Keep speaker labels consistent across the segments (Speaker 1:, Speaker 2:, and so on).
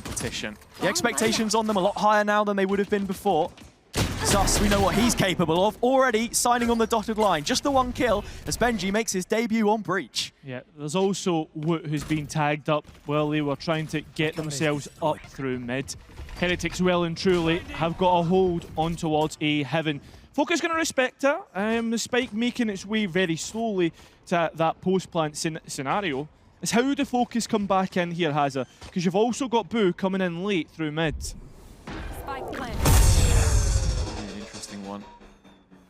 Speaker 1: competition. The expectations on them a lot higher now than they would have been before. xuss, we know what he's capable of. Already signing on the dotted line. Just the one kill as benjy makes his debut on Breach.
Speaker 2: Yeah, there's also woot who's been tagged up while they were trying to get themselves up through mid. Heretics well and truly have got a hold on towards a heaven. FOKUS going to respect it. The spike making its way very slowly to that post-plant scenario. It's how do FOKUS come back in here, Hazza? Because you've also got Boo coming in late through mid.
Speaker 3: Spike plant.
Speaker 1: Interesting one.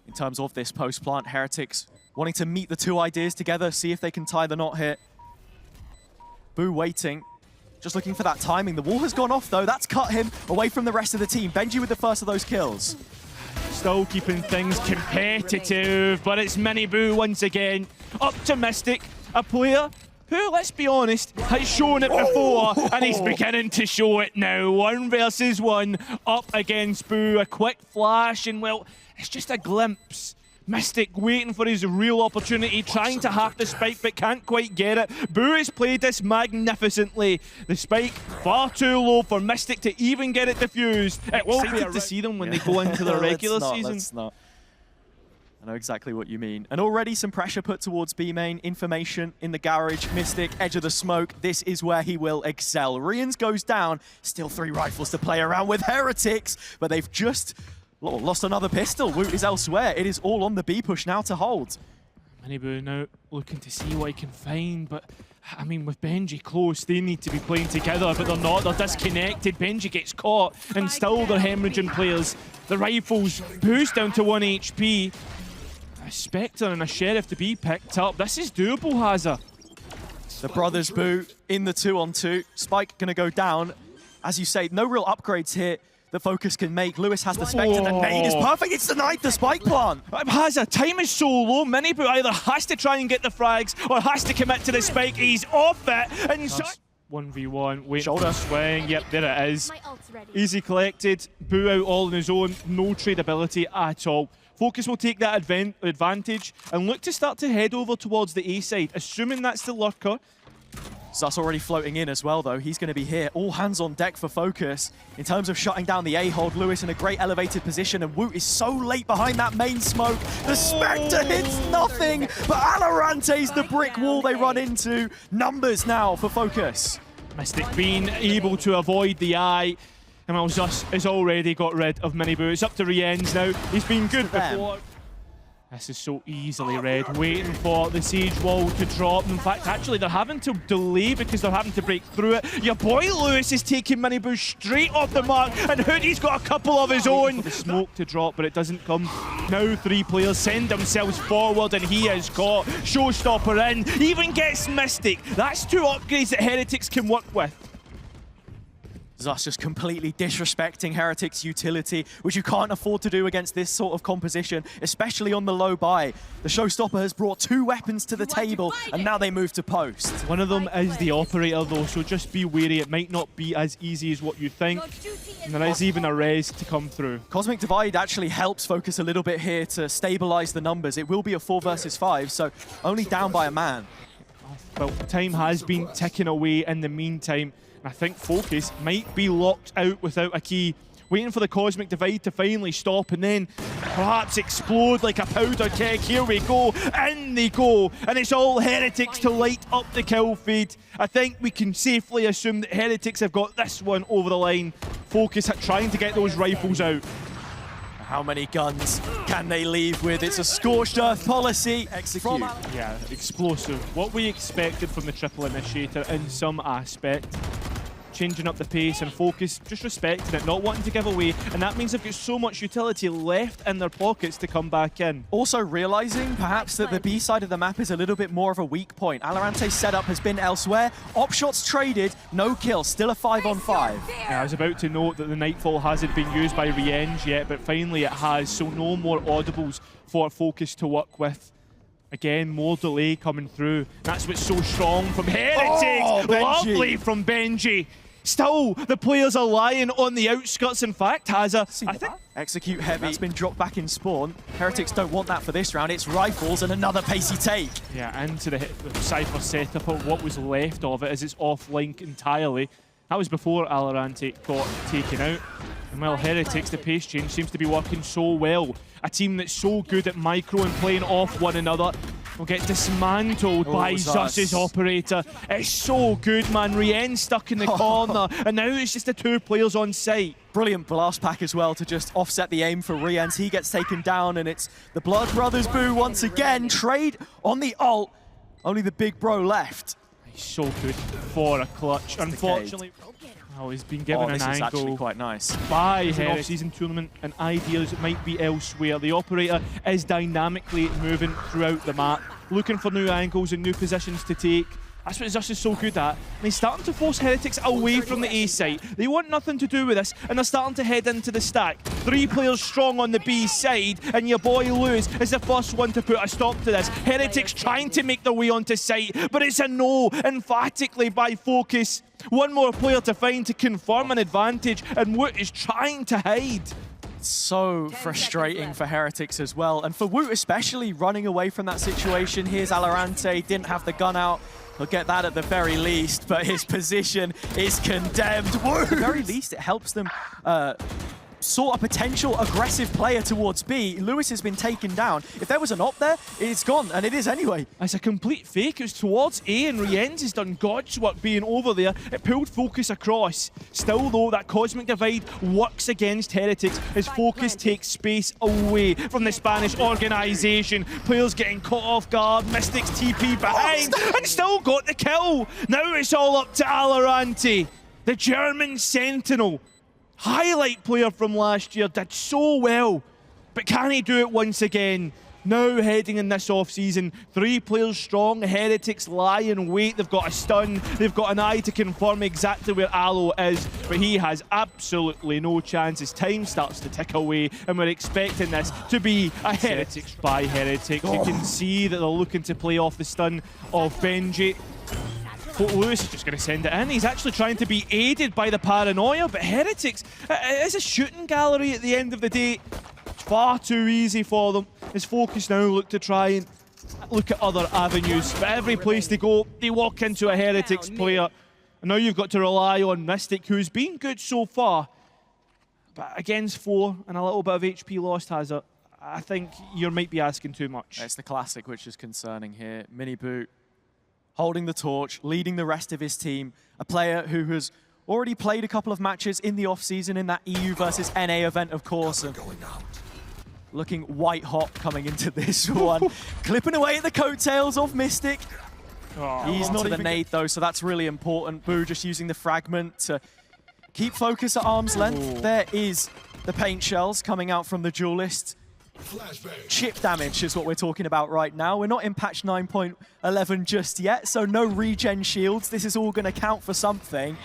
Speaker 1: In terms of this post-plant, Heretics wanting to meet the two ideas together, see if they can tie the knot here. Boo waiting. Just looking for that timing. The wall has gone off, though. That's cut him away from the rest of the team. benjy with the first of those kills.
Speaker 2: Still keeping things competitive, but it's MiniBoo once again. Optimistic, a player who, let's be honest, has shown it before, and he's beginning to show it now. 1 versus 1 up against Boo. A quick flash, and well, it's just a glimpse. Mistic waiting for his real opportunity, trying to hack the spike, but can't quite get it. Boo has played this magnificently. The spike far too low for Mistic to even get it defused. It will be to see them when they go into the regular season.
Speaker 1: Let's not. I know exactly what you mean. And already some pressure put towards B main. Information in the garage. Mistic, edge of the smoke. This is where he will excel. RieNs goes down. Still 3 rifles to play around with Heretics, but they've just lost another pistol. woot is elsewhere. It is all on the B push now to hold.
Speaker 2: MiniBoo now looking to see what he can find, but I mean, with benjy close, they need to be playing together, but they're not. They're disconnected. benjy gets caught, and still they're hemorrhaging players. The rifles boost down to 1 HP. A Spectre and a Sheriff to be picked up. This is doable, Hazza.
Speaker 1: The brothers Boo in the 2-on-2. Spike gonna go down. As you say, no real upgrades here that FOKUS can make. Lewis has the Spectre. The nade is perfect. It's denied the spike plant.
Speaker 2: Hazza, time is so low. MiniBoo either has to try and get the frags or has to commit to the spike. He's off it. And 1v1, wait for the swing. Yep, there it is. Easy collected. Boo out all on his own. No tradability at all. FOKUS will take that advantage and look to start to head over towards the A side, assuming that's the lurker.
Speaker 1: xuss already floating in as well, though. He's going to be here. All hands on deck for FOKUS. In terms of shutting down the A-hold, Lewis in a great elevated position, and woot is so late behind that main smoke. The Spectre hits nothing, but Alarante's the brick wall they run into. Numbers now for FOKUS.
Speaker 2: Mistic being able to avoid the eye. And well, xuss has already got rid of MiniBoo. It's up to RieNs now. He's been good before. This is so easily read, waiting for the siege wall to drop. In fact, actually, they're having to delay because they're having to break through it. YaBoiLewis is taking MiniBoo straight off the mark, and hoody's got a couple of his own. For the smoke to drop, but it doesn't come. Now 3 players send themselves forward, and he is caught. Showstopper in, even gets Mistic. That's 2 upgrades that Heretics can work with.
Speaker 1: xuss just completely disrespecting Heretics' utility, which you can't afford to do against this sort of composition, especially on the low buy. The Showstopper has brought 2 weapons to the table, and now they move to post.
Speaker 2: One of them is the operator, though, so just be wary. It might not be as easy as what you think, and there is even a res to come through.
Speaker 1: Cosmic Divide actually helps FOKUS a little bit here to stabilize the numbers. It will be a 4 versus 5, so only down by a man.
Speaker 2: Well, time has been ticking away in the meantime. I think FOKUS might be locked out without a key, waiting for the Cosmic Divide to finally stop and then perhaps explode like a powder keg. Here we go, in they go, and it's all Heretics to light up the kill feed. I think we can safely assume that Heretics have got this one over the line. FOKUS trying to get those rifles out.
Speaker 1: How many guns can they leave with? It's a scorched earth policy. Execute.
Speaker 2: Yeah, explosive. What we expected from the triple initiator in some aspect. Changing up the pace, and FOKUS just respecting it, not wanting to give away, and that means they've got so much utility left in their pockets to come back in.
Speaker 1: Also realizing perhaps that the B side of the map is a little bit more of a weak point. Alarante's setup has been elsewhere. Op shots traded, no kill, still a 5-on-5.
Speaker 2: Yeah, I was about to note that the Nightfall hasn't been used by RieNs yet, but finally it has, so no more audibles for FOKUS to work with. Again, more delay coming through. That's what's so strong from Heretics.
Speaker 1: Oh,
Speaker 2: lovely from benjy. Still, the players are lying on the outskirts. In fact, Hazza, I think...
Speaker 1: Execute heavy. That's been dropped back in spawn. Heretics don't want that for this round. It's rifles and another pacey take.
Speaker 2: Yeah, into the Cypher setup, or what was left of it, as it's off-link entirely. That was before Alorante got taken out. And while Heretics, the pace change seems to be working so well. A team that's so good at micro and playing off one another will get dismantled by xuss's operator. It's so good, man. RieNs stuck in the corner, and now it's just the 2 players on site.
Speaker 1: Brilliant blast pack as well to just offset the aim for RieNs. He gets taken down, and it's the Blood Brothers Boo once again. Trade on the ult. Only the big bro left.
Speaker 2: He's so good for a clutch. Unfortunately, oh, he's been given an
Speaker 1: this is actually
Speaker 2: angle
Speaker 1: quite nice.
Speaker 2: by an off-season tournament, and ideas it might be elsewhere. The operator is dynamically moving throughout the map, looking for new angles and new positions to take. That's what xuss is so good at. And he's starting to force Heretics away from the A site. They want nothing to do with this, and they're starting to head into the stack. 3 players strong on the B side, and YaBoiLewis is the first one to put a stop to this. Heretics trying to make their way onto site, but it's a no, emphatically by FOKUS. One more player to find to confirm an advantage, and Woot is trying to hide.
Speaker 1: So frustrating for Heretics as well, and for Woot especially, running away from that situation. Here's Alorante, didn't have the gun out. He'll get that at the very least, but his position is condemned. Woot! At the very least, it helps them sort a potential aggressive player towards B. Lewis has been taken down. If there was an op there, it's gone, and it is anyway.
Speaker 2: It's a complete fake. It was towards A, and RieNs has done God's work being over there. It pulled FOKUS across. Still, though, that Cosmic Divide works against Heretics as FOKUS takes space away from the Spanish organisation. Players getting caught off guard. Mystics TP behind, and still got the kill. Now it's all up to Alorante, the German Sentinel. Highlight player from last year, did so well, but can he do it once again? Now heading in this off-season, 3 players strong, Heretics lie in wait, they've got a stun, they've got an eye to confirm exactly where Alo is, but he has absolutely no chance as time starts to tick away, and we're expecting this to be a Heretics by Heretics. You can see that they're looking to play off the stun of Benji. Lewis is just going to send it in. He's actually trying to be aided by the paranoia, but Heretics, it is a shooting gallery at the end of the day. It's far too easy for them. As FOKUS now look to try and look at other avenues, but every place they go, they walk into a Heretics player. And now you've got to rely on Mystic, who's been good so far, but against 4 and a little bit of HP lost has it. I think you might be asking too much.
Speaker 1: It's the classic which is concerning here. MiniBoo holding the torch, leading the rest of his team. A player who has already played a couple of matches in the off-season in that EU versus NA event, of course. And looking white hot coming into this one. Clipping away at the coattails of Mystic. He's not the nade though, so that's really important. Boo just using the fragment to keep focus at arm's length. There is the paint shells coming out from the duelist. Chip damage is what we're talking about right now. We're not in patch 9.11 just yet, so no regen shields. This is all going to count for something.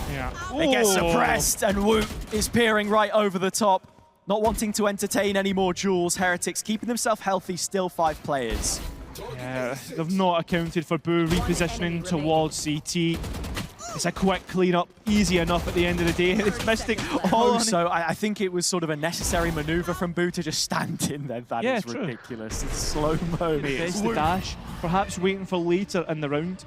Speaker 2: Yeah.
Speaker 1: They get suppressed, and Woot is peering right over the top, not wanting to entertain any more duels. Heretics keeping themselves healthy, still 5 players.
Speaker 2: Yeah, they've not accounted for Boo repositioning towards CT. It's a quick clean-up, easy enough at the end of the day. It's Mystic all on.
Speaker 1: So I think it was sort of a necessary maneuver from Boo to just stand in there. That is ridiculous. It's slow-mo.
Speaker 2: It's the dash, perhaps waiting for later in the round.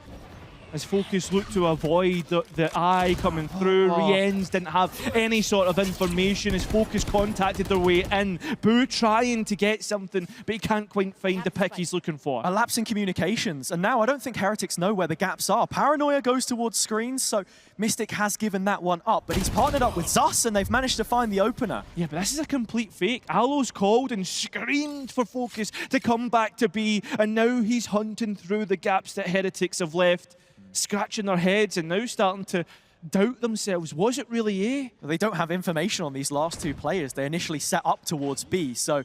Speaker 2: As FOKUS look to avoid the eye coming through. RieNs didn't have any sort of information as FOKUS contacted their way in. Boo trying to get something, but he can't quite find the pick he's looking for.
Speaker 1: A lapse in communications, and now I don't think Heretics know where the gaps are. Paranoia goes towards screens, so Mystic has given that one up, but he's partnered up with xuss, and they've managed to find the opener.
Speaker 2: Yeah, but this is a complete fake. Alo's called and screamed for FOKUS to come back to B, and now he's hunting through the gaps that Heretics have left, scratching their heads and now starting to doubt themselves. Was it really A?
Speaker 1: They don't have information on these last 2 players. They initially set up towards B, so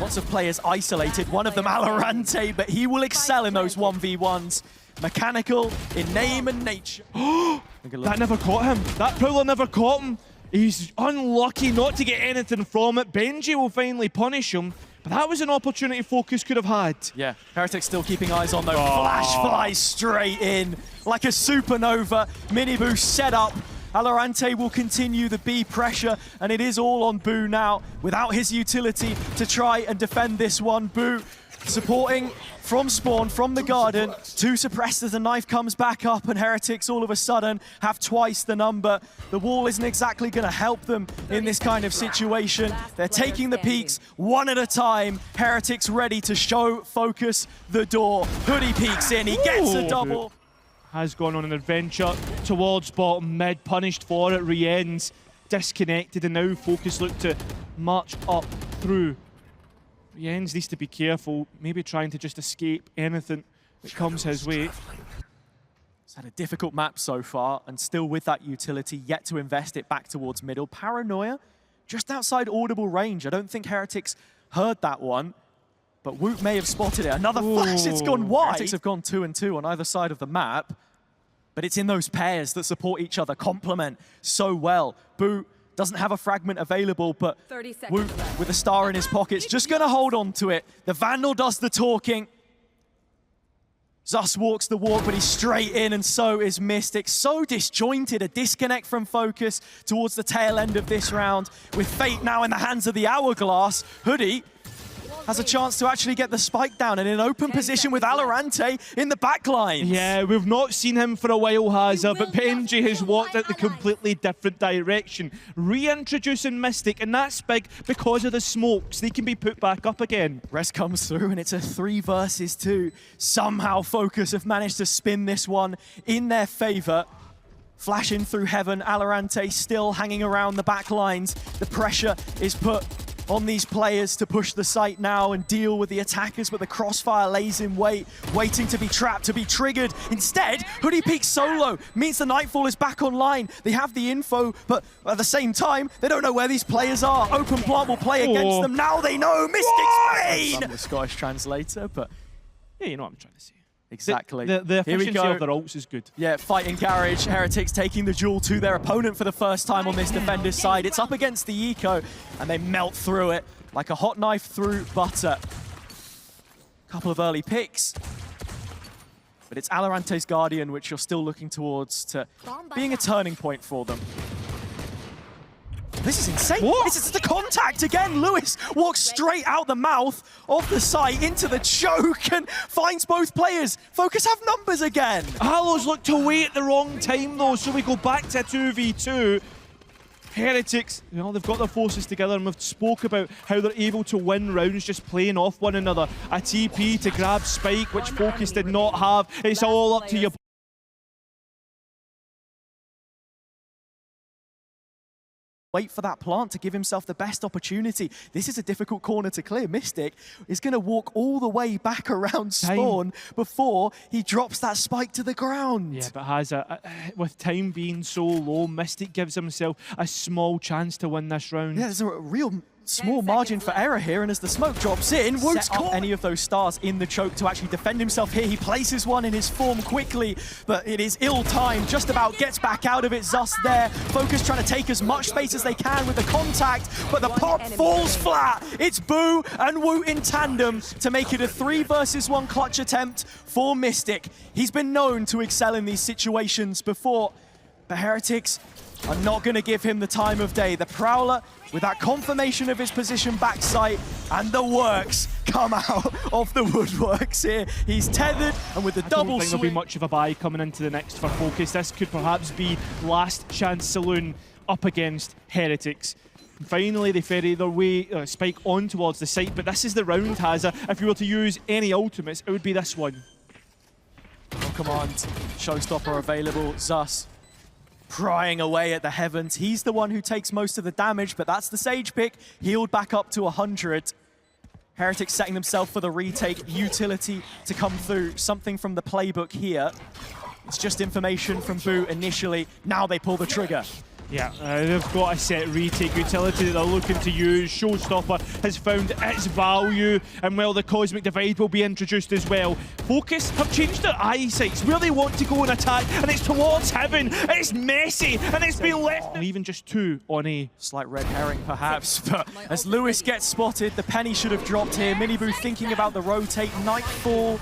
Speaker 1: lots of players isolated. One of them Alorante, but he will excel in those 1v1s. Mechanical in name and nature.
Speaker 2: That never caught him. That Prowler never caught him. He's unlucky not to get anything from it. Benji will finally punish him. But that was an opportunity FOKUS could have had.
Speaker 1: Yeah, Heretics still keeping eyes on though. Flash flies straight in like a supernova. MiniBoo set up. Alorante will continue the B pressure, and it is all on Boo now without his utility to try and defend this one. Boo supporting from spawn, from the garden, too suppressed as the knife comes back up, and Heretics all of a sudden have twice the number. The wall isn't exactly going to help them in this kind of situation. They're taking the peaks one at a time. Heretics ready to show FOKUS the door. Hoody peeks in, he gets a double.
Speaker 2: Has gone on an adventure towards bottom mid, punished for it. RieNs disconnected, and now FOKUS look to march up through. RieNs needs to be careful, maybe trying to just escape anything that comes his way.
Speaker 1: He's had a difficult map so far, and still with that utility, yet to invest it back towards middle. Paranoia, just outside audible range. I don't think Heretics heard that one, but Woot may have spotted it. Another flash, it's gone wide. Heretics have gone 2 and 2 on either side of the map, but it's in those pairs that support each other, complement so well. Boo doesn't have a fragment available, but Woot, with a star in his pockets, just going to hold on to it. The Vandal does the talking. xuss walks the walk, but he's straight in, and so is Mystic. So disjointed, a disconnect from FOKUS towards the tail end of this round. With fate now in the hands of the Hourglass, Hoody has a chance to actually get the spike down and in an open position with Alorante in the backline.
Speaker 2: Yeah, we've not seen him for a while, Hazza, but benjy has walked out the completely different direction, reintroducing Mystic, and that's big because of the smokes. They can be put back up again.
Speaker 1: Rest comes through, and it's a 3 versus 2. Somehow FOKUS have managed to spin this one in their favor. Flashing through heaven, Alorante still hanging around the back lines. The pressure is put on these players to push the site now and deal with the attackers, but the crossfire lays in wait, waiting to be trapped, to be triggered. Instead, Hoody peeks solo, means the Nightfall is back online. They have the info, but at the same time, they don't know where these players are. Open Plant will play against them. Now they know. Mystic's Pain! I'm the Scottish translator, but
Speaker 2: Yeah, you know what I'm trying to say.
Speaker 1: exactly.
Speaker 2: The efficiency of their ults is good.
Speaker 1: Yeah, fighting Garage. Heretics taking the duel to their opponent for the first time on this defender's side. It's up against the Eco, and they melt through it like a hot knife through butter. Couple of early picks. But it's Alorante's Guardian, which you're still looking towards to being a turning point for them. This is insane.
Speaker 2: What?
Speaker 1: It's the contact again. Lewis walks straight out the mouth of the site into the choke and finds both players. FOKUS have numbers again.
Speaker 2: Hallows looked away at the wrong time though, so we go back to a 2v2. Heretics, you know, they've got their forces together, and we've spoke about how they're able to win rounds just playing off one another. A TP to grab Spike, which FOKUS did not have. It's all up to your
Speaker 1: wait for that plant to give himself the best opportunity. This is a difficult corner to clear. Mystic is going to walk all the way back around spawn before he drops that spike to the ground.
Speaker 2: Yeah, but with time being so low, Mystic gives himself a small chance to win this round.
Speaker 1: Yeah, there's a real small margin for error here, and as the smoke drops in, Woot's caught any of those stars in the choke to actually defend himself here. He places one in his form quickly, but it is ill-timed. Just about gets back out of it. xuss there. FOKUS trying to take as much space as they can with the contact, but the pop falls flat. It's Boo and Woot in tandem to make it a 3 versus 1 clutch attempt for Mystic. He's been known to excel in these situations before, but Heretics are not going to give him the time of day. The Prowler, with that confirmation of his position backside, and the works come out of the woodworks here. He's tethered, and with the double
Speaker 2: I don't think there'll be
Speaker 1: swing.
Speaker 2: much of a buy coming into the next for FOKUS. This could perhaps be last chance saloon up against Heretics. And finally, they ferry their way, Spike on towards the site, but this is the round, Hazza. If you were to use any ultimates, it would be this one.
Speaker 1: No command, showstopper available. xuss prying away at the heavens. He's the one who takes most of the damage, but that's the Sage pick, healed back up to 100. Heretics setting themselves for the retake, utility to come through. Something from the playbook here. It's just information from Boo initially. Now they pull the trigger.
Speaker 2: Yeah, they've got a set retake utility that they're looking to use. Showstopper has found its value, and well, the Cosmic Divide will be introduced as well. FOKUS have changed their eyesights, where they want to go and attack, and it's towards heaven. It's messy, and it's been left leaving just 2 on A.
Speaker 1: Slight red herring perhaps, but as Lewis gets spotted, the penny should have dropped here. MiniBoo thinking about the rotate. Nightfall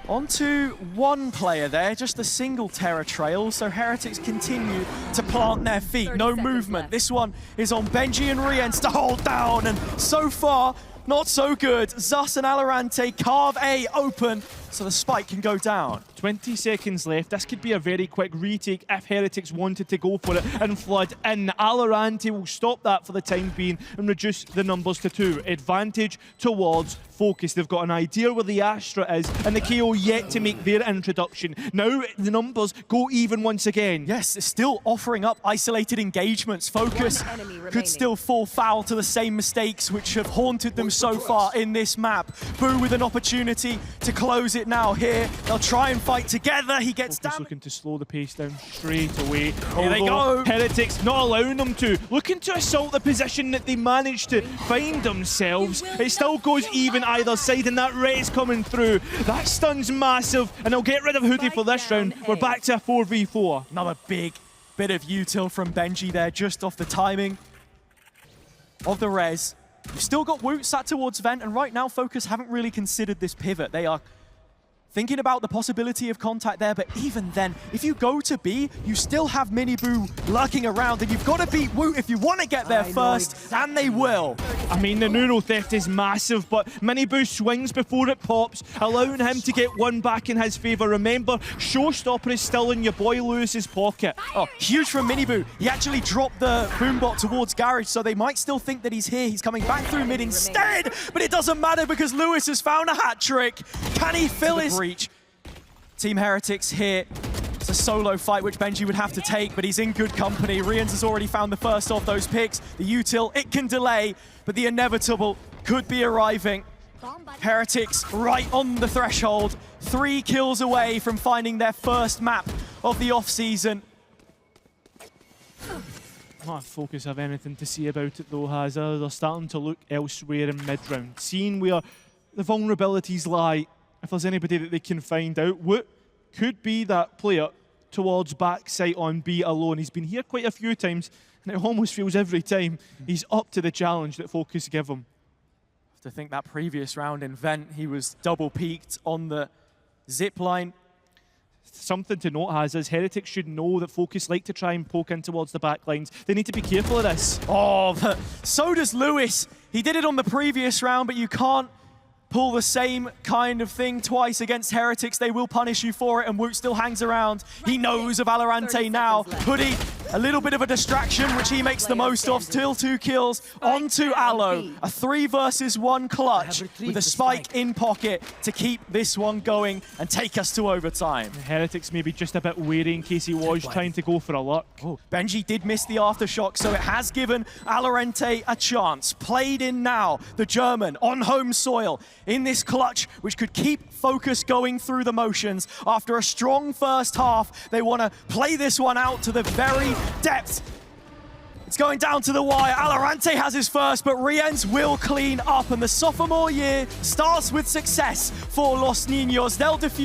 Speaker 1: onto one player there, just a single Terror Trail, so Heretics continue to plant their feet. No movement. This one is on benjy and RieNs to hold down, and so far, not so good. Xuss and Alorante carve A open so the spike can go down.
Speaker 2: 20 seconds left. This could be a very quick retake if Heretics wanted to go for it and flood in. Alorante will stop that for the time being and reduce the numbers to 2. Advantage towards FOKUS. They've got an idea where the Astra is, and the KO yet to make their introduction. Now the numbers go even once again.
Speaker 1: Yes, it's still offering up isolated engagements. FOKUS could still fall foul to the same mistakes which have haunted them so far in this map. Boo with an opportunity to close it now here. They'll try and fight together. He gets
Speaker 2: FOKUS
Speaker 1: down.
Speaker 2: looking to slow the pace down straight away.
Speaker 1: Here they go.
Speaker 2: Heretics not allowing them to. Looking to assault the position that they managed to find themselves. It still goes even either side, and that res coming through. That stun's massive, and they'll get rid of Hoody for this round. We're back to a 4v4.
Speaker 1: Another big bit of util from Benji there, just off the timing of the res. You've still got Woot sat towards Vent, and right now FOKUS haven't really considered this pivot. They are thinking about the possibility of contact there, but even then, if you go to B, you still have MiniBoo lurking around, and you've got to beat Woot if you want to get there first, and they will.
Speaker 2: I mean, the neuro theft is massive, but MiniBoo swings before it pops, allowing him to get one back in his favour. Remember, Showstopper is still in YaBoiLewis's pocket.
Speaker 1: Oh, huge from MiniBoo. He actually dropped the boombot towards Garage, so they might still think that he's here. He's coming back through mid instead, but it doesn't matter because Lewis has found a hat trick. Can he fill his reach? Team Heretics here. It's a solo fight which Benji would have to take, but he's in good company. RieNs has already found the first of those picks. The util, it can delay, but the inevitable could be arriving. Heretics right on the threshold. 3 kills away from finding their first map of the off-season.
Speaker 2: Not if FOKUS have anything to say about it though, Hazard. They're starting to look elsewhere in mid-round, seeing where the vulnerabilities lie. If there's anybody that they can find out, Woot could be that player towards backside on B alone. He's been here quite a few times, and it almost feels every time he's up to the challenge that FOKUS give him.
Speaker 1: To think that previous round in Vent, he was double peaked on the zip line.
Speaker 2: Something to note, is Heretics should know that FOKUS like to try and poke in towards the back lines. They need to be careful of this.
Speaker 1: Oh, but so does Lewis. He did it on the previous round, but you can't pull the same kind of thing twice against Heretics. They will punish you for it, and Woot still hangs around. He knows of Alorante now. Hoody, a little bit of a distraction, which he makes the most of. Still 2 kills onto Alo. A 3 versus 1 clutch with a spike in pocket to keep this one going and take us to overtime.
Speaker 2: Heretics maybe just a bit wary in case he was trying to go for a luck.
Speaker 1: Oh, Benji did miss the aftershock, so it has given Alorante a chance. Played in now, the German on home soil in this clutch, which could keep FOKUS going through the motions. After a strong first half, they want to play this one out to the very depth. It's going down to the wire. Alorante has his first, but RieNs will clean up, and the sophomore year starts with success for Los Niños. They'll defuse